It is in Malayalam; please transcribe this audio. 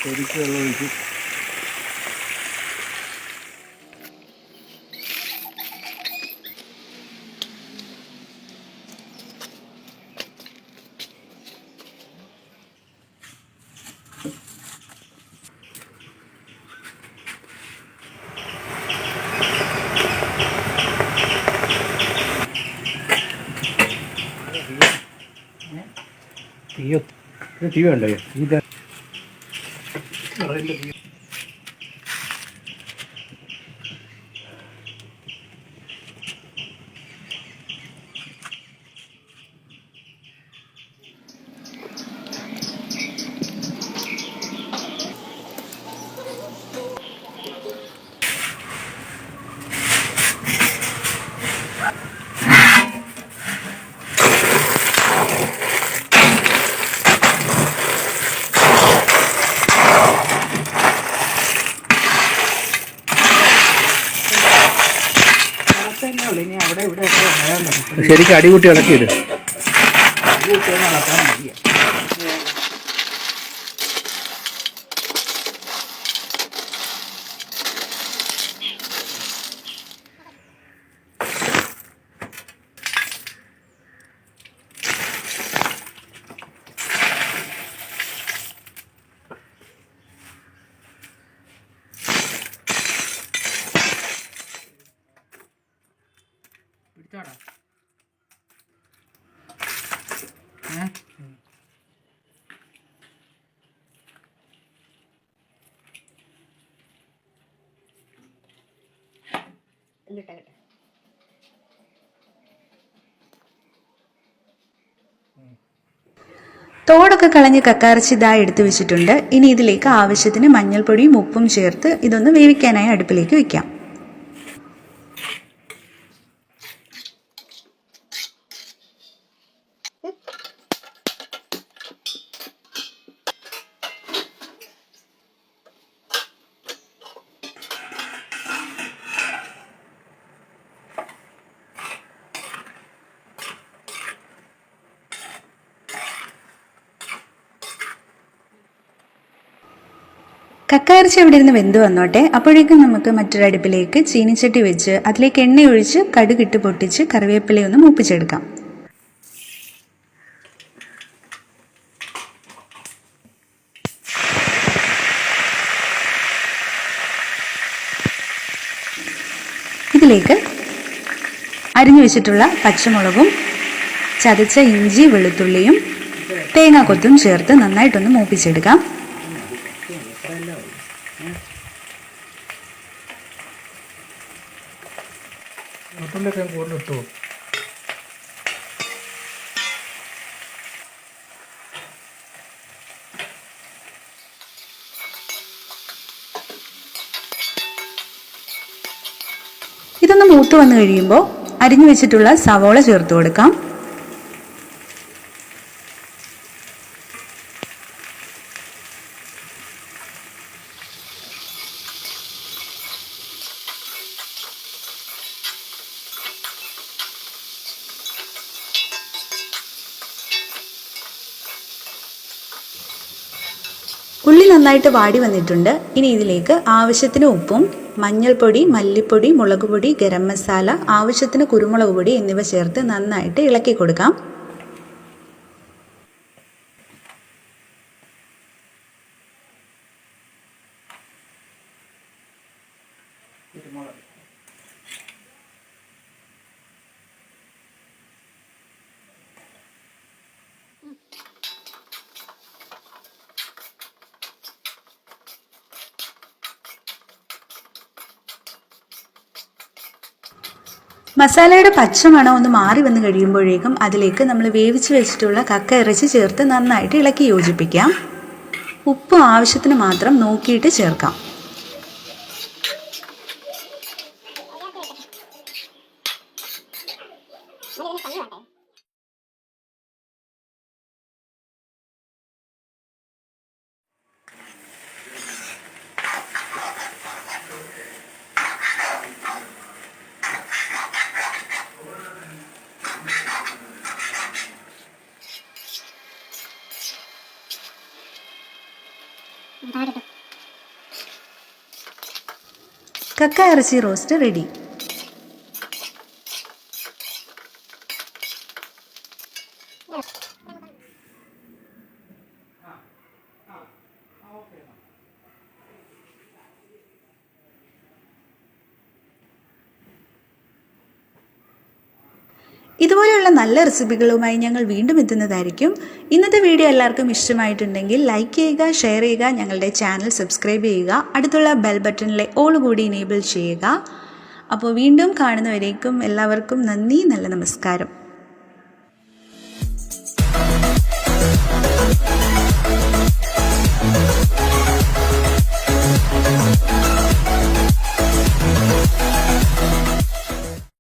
ശരിക്കും വെള്ളം ഒഴിക്കും. തീ വേണ്ടേ? ഇത് ശരിക്കും അടികൂട്ടി ഇളക്കിയിട്. പിടിച്ചോടാ. തോടൊക്കെ കളഞ്ഞ് കക്കയിറച്ചി ഇതായി എടുത്തു വെച്ചിട്ടുണ്ട്. ഇനി ഇതിലേക്ക് ആവശ്യത്തിന് മഞ്ഞൾപ്പൊടിയും ഉപ്പും ചേർത്ത് ഇതൊന്ന് വേവിക്കാനായി അടുപ്പിലേക്ക് വെക്കാം. കക്കയിറച്ചി അവിടെ ഇരുന്ന് വെന്ത് വന്നോട്ടെ. അപ്പോഴേക്കും നമുക്ക് മറ്റൊരടുപ്പിലേക്ക് ചീനിച്ചട്ടി വെച്ച് അതിലേക്ക് എണ്ണ ഒഴിച്ച് കടുകിട്ട് പൊട്ടിച്ച് കറിവേപ്പിലയൊന്ന് മൂപ്പിച്ചെടുക്കാം. ഇതിലേക്ക് അരിഞ്ഞു വെച്ചിട്ടുള്ള പച്ചമുളകും ചതച്ച ഇഞ്ചി വെളുത്തുള്ളിയും തേങ്ങാക്കൊത്തും ചേർത്ത് നന്നായിട്ടൊന്ന് മൂപ്പിച്ചെടുക്കാം. ഇതൊന്ന് മൂത്ത് വന്നു കഴിയുമ്പോൾ അരിഞ്ഞു വെച്ചിട്ടുള്ള സവോള ചേർത്ത് കൊടുക്കാം. ഉള്ളി നന്നായിട്ട് വാടി വന്നിട്ടുണ്ട്. ഇനി ഇതിലേക്ക് ആവശ്യത്തിന് ഉപ്പും മഞ്ഞൾപ്പൊടി, മല്ലിപ്പൊടി, മുളക് പൊടി, ഗരം മസാല, ആവശ്യത്തിന് കുരുമുളക് പൊടി എന്നിവ ചേർത്ത് നന്നായിട്ട് ഇളക്കി കൊടുക്കാം. മസാലയുടെ പച്ചമണം ഒന്ന് മാറി വന്ന് കഴിയുമ്പോഴേക്കും അതിലേക്ക് നമ്മൾ വേവിച്ച് വെച്ചിട്ടുള്ള കക്ക ഇറച്ചി ചേർത്ത് നന്നായിട്ട് ഇളക്കി യോജിപ്പിക്കാം. ഉപ്പ് ആവശ്യത്തിന് മാത്രം നോക്കിയിട്ട് ചേർക്കാം. Dari കക്ക ഇറച്ചി റോസ്റ്റ് റെഡി. ഇതുപോലെയുള്ള നല്ല റെസിപ്പികളുമായി ഞങ്ങൾ വീണ്ടും എത്തുന്നതായിരിക്കും. ഇന്നത്തെ വീഡിയോ എല്ലാവർക്കും ഇഷ്ടമായിട്ടുണ്ടെങ്കിൽ ലൈക്ക് ചെയ്യുക, ഷെയർ ചെയ്യുക, ഞങ്ങളുടെ ചാനൽ സബ്സ്ക്രൈബ് ചെയ്യുക, അടുത്തുള്ള ബെൽ ബട്ടണിലെ ഓൾ കൂടി എനേബിൾ ചെയ്യുക. അപ്പോൾ വീണ്ടും കാണുന്നവരേക്കും എല്ലാവർക്കും നന്ദി, നല്ല നമസ്കാരം.